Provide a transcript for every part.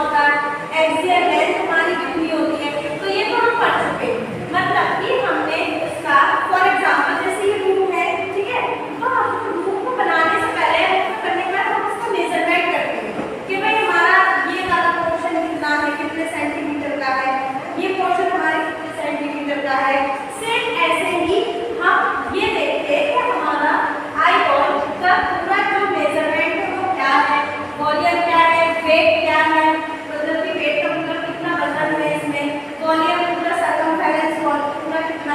होता है, axial length हमारी कितनी होती है, तो ये तो हम पढ़ चुके हैं। मतलब कि हमने इसका फॉर एग्जांपल जैसे ये रूम है, ठीक है, तो हम रूम को बनाने से पहले करने के बाद हम इसका मेजरमेंट करते हैं कि भाई हमारा ये वाला पोर्शन कितना है, कितने सेंटीमीटर का है, ये पोर्शन हमारे कितने सेंटीमीटर का है। सेम ऐसे ही हम ये देखते हैं कि हमारा आई बॉल का पूरा जो मेजरमेंट है वो क्या है, वॉल्यूम क्या है, वेट क्या है, मतलब कि वेट का मतलब कितना वजन है इसमें, वॉल्यूम पूरा सरकमफेरेंस पूरा कितना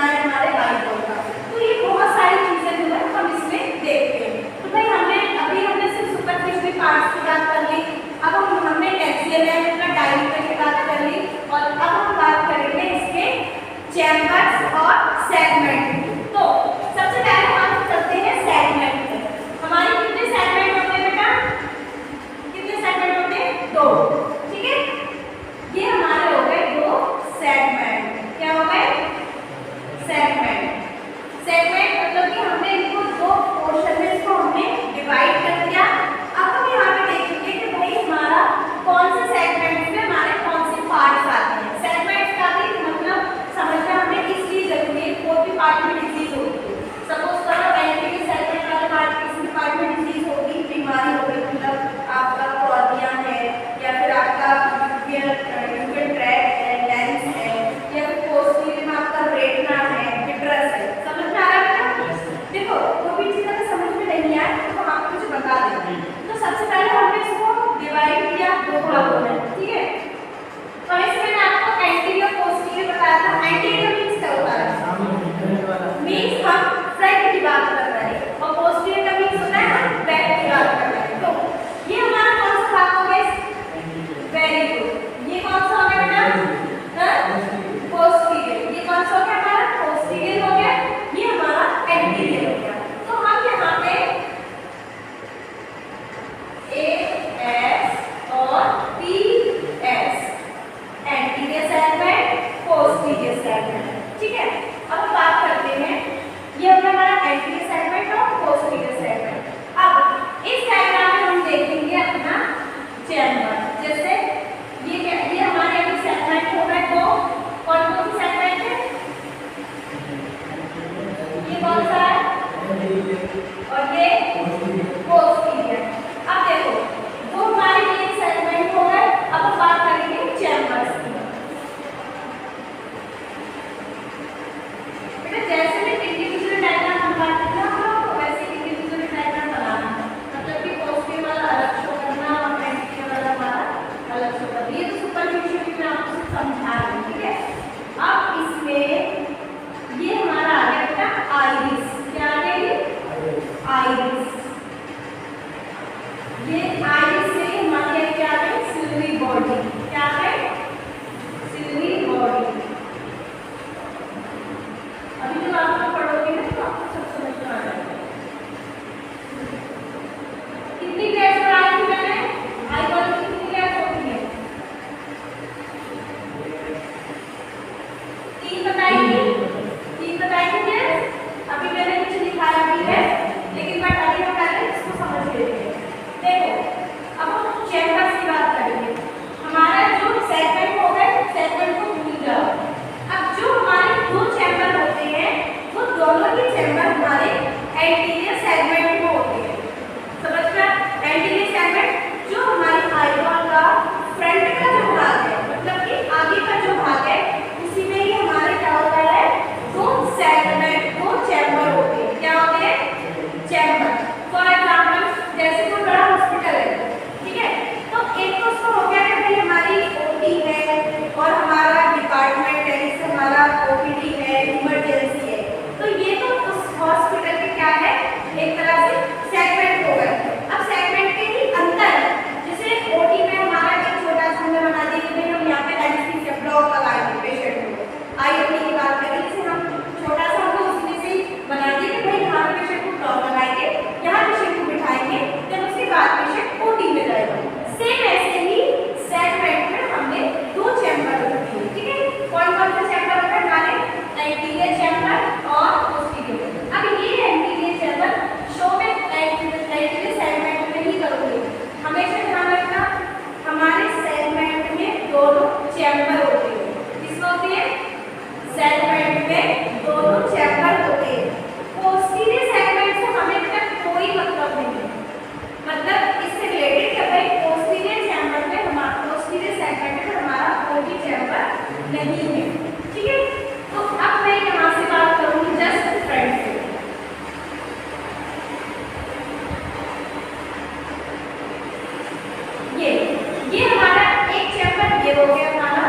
ये हमारा एक चैम्बर ये हो गया हमारा,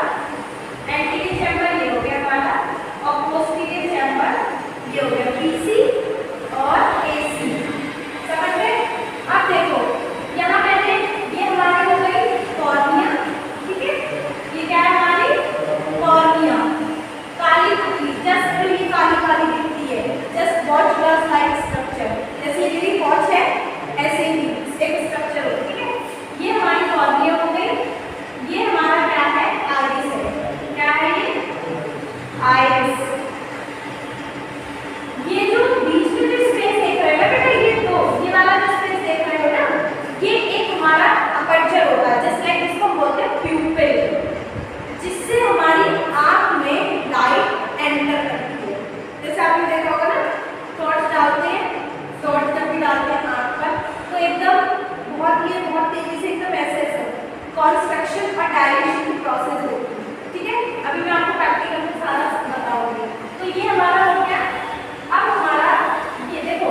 एंटीरियर चैम्बर ये हो गया हमारा, और पोस्टीरियर चैम्बर ये हो गया पीसी और एसी। समझ गए? अब देखो यहाँ मैंने ये हमारी हो गई कॉर्निया, ठीक है, ये क्या है हमारी कॉर्निया, काली पुतली, जस्ट ये काली काली दिखती है, just watch glass like structure, जैसे ये मेरी वॉच है ऐसे ही एक स्ट्रक्चर हो, ठीक है। ये हमारी कॉर्निया हो गई। ये हमारा क्या है आइरिस है, क्या है ये आइरिस। ये जो बीच में जो स्पेस देख रहे हो ना बेटा, ये वाला जो स्पेस देख रहे हो ना, ये एक हमारा अपर्चर होता है, जस्ट लाइक इसको हम बोलते हैं प्यूपिल, जिससे हमारी आंख में लाइट एंटर करती है। जैसे आपने देखा होगा ना, टॉर्च डालते हैं, टॉर्च जब भी डालते हैं आंख पर तो एकदम बहुत तेजी से एकदम ऐसे कंस्ट्रक्शन और डायलेशन की प्रोसेस होती है, ठीक है। अभी मैं आपको प्रैक्टिकल में सारा बताऊंगी। तो ये हमारा हो गया। अब हमारा ये देखो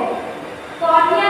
कॉर्निया